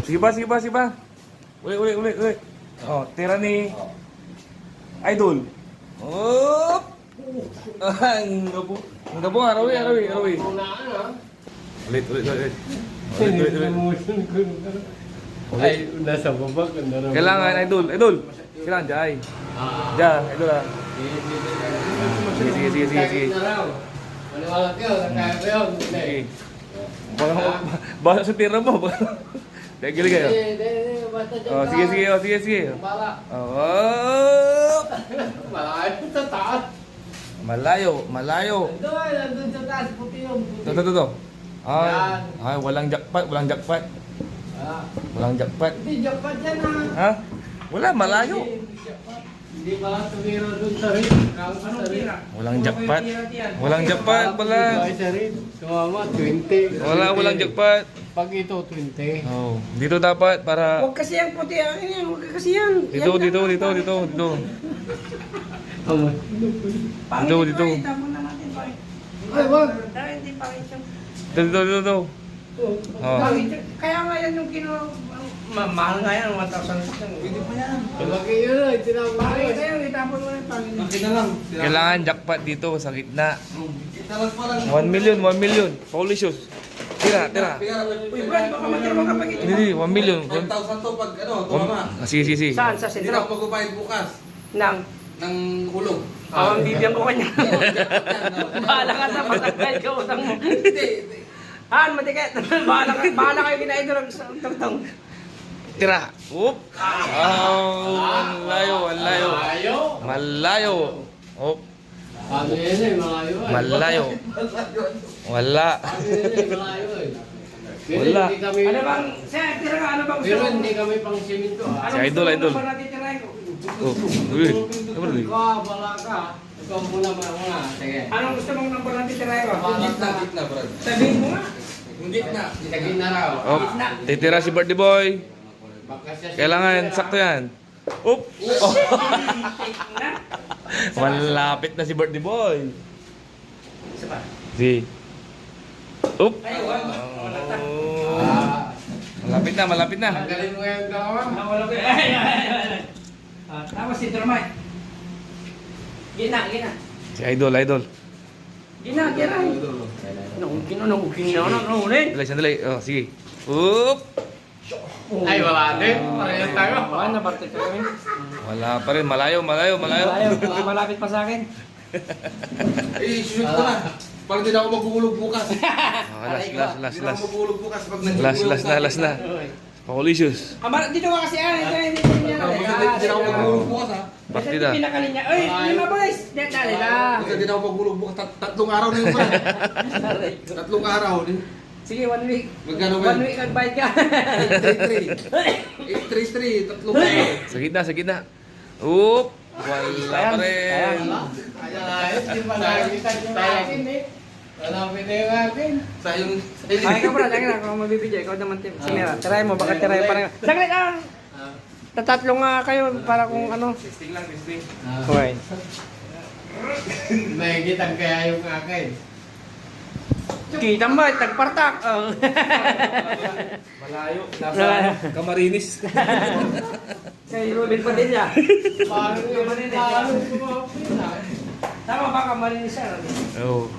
Sige pa. Uli. Oh, tira ni Idol. Oh! Ang gabo, arawi. Ulit. Ay, nasa baba. Kailangan, Idol. Kailangan, Jai. Idol ah. Sige. Maniwala kayo, nakaya ko yun. Sige. Basta sa tira mo. Gili kayo. Basta dyan Oh, sige. Bala. Oh! Malayo sa taas. Malayo. Nandun sa taas, puti yun. Ito. Ay, walang jackpot. Ah, hindi jackpot yan Ha? ha. Wala, malayo. Hindi jackpot. Hindi ba tumira doon sa rin? Anong tira? Walang jackpot. Wala. Ay, sa rin. Sumama, 20. Walang jackpot. Pag ito, 20. Oh, dito dapat para Huwag kasi yung puti. Huwag kasi yan. dito. Pangit Dito. ito eh. Tama na natin pangit. Ay, wag. Dahil hindi pangit yung... Dito. Oh. Pangit yung... Kaya nga yan yung mahal nga yan, 1,000. Pwede pa yan. Lagi yun ay tinawag Pangit ko. na yun, itapon mo na yung pangit. Kailangan jackpot dito sa gitna. Kita lang parang 1 million. Pauli shoes. Tira. Uy, Brad, baka matira mo kapag ito. Hindi, 1 million. 5,000 to pag ano, tumama. Sige. Saan? Sa Hindi na sentro? ako magbabayad bukas Nang? ng hulog. Ang bibiyang ko kanya. Bahala ka na, matanggal ka utang mo. Hindi. Han, matikit. Bahala kayo kinaidol ang tungtong. Tira. Oop. Malayo. Oop. Ano yun eh, malayo eh. Malayo. Wala. Ano yun eh, malayo eh. Pero Wala. hindi kami, Ano bang, sir, tira ka, ano bang gusto pero mo? hindi kami pang simento ah. Si Idol. Ano ba natin tirahin ko? Oh. Uy. Ano ba? Ikaw, bala ka. Ikaw muna. Sige. Anong gusto mong number natin tirahin ko? Gitna, brad. Sabihin mo nga. Yung gitna. Sige na raw. Oh, titira si birthday boy. Baka siya Kailangan sakto yan. Oop. Oh. Na? Malapit na si birthday boy. Isa pa. Si. Oop. Ay, wag. Wala ta. Ah, Malapit na. tanggalin mo yung gawa. Wala ko. Ay. Tapos si Dromay. Gina. Si Idol. Gina. Ulit. Sandali. Oh, sige. Oop. Ay, wala din. Parehas tayo. Ano, nabartik ka kami? Wala pa rin. Malayo. Ayaw, malapit pa sa akin. Eh, shoot ko na. Parang hindi na ako maghuhulog bukas. Oh, Hindi na ako last. maghuhulog bukas pag Last na. Paulicious. Dito ka kasi, hindi niya. Hindi na ako maghuhulog bukas ha. Partida. Ito pinakalinya. Uy, lima boys. Dali na. Hindi na ako maghuhulog bukas. Tatlong araw na yung brad. Tatlong araw. Sige, 1 week. Magkano ba? 1 week nag-bike ka. 833. Tatlong araw. Sa gitna. Oop. Wala pa rin. Ayos, di ba nakikita yung akin eh. Malapit na yung akin. Sayang. Ay, ka brad, lagi na. Kung mabibigay, ikaw naman si Mira. Try mo, baka try parang... Saglit lang. Tatatlo nga kayo para kung ano. Testing lang. Okay. May kitang kaya yung akin. Kita mo, tagpartak. Oh. Malayo. Nasa Camarines. Kay Ruben Padilla. Parang yung parang sumapin ah. Tama ba ka marinis siya? Oh.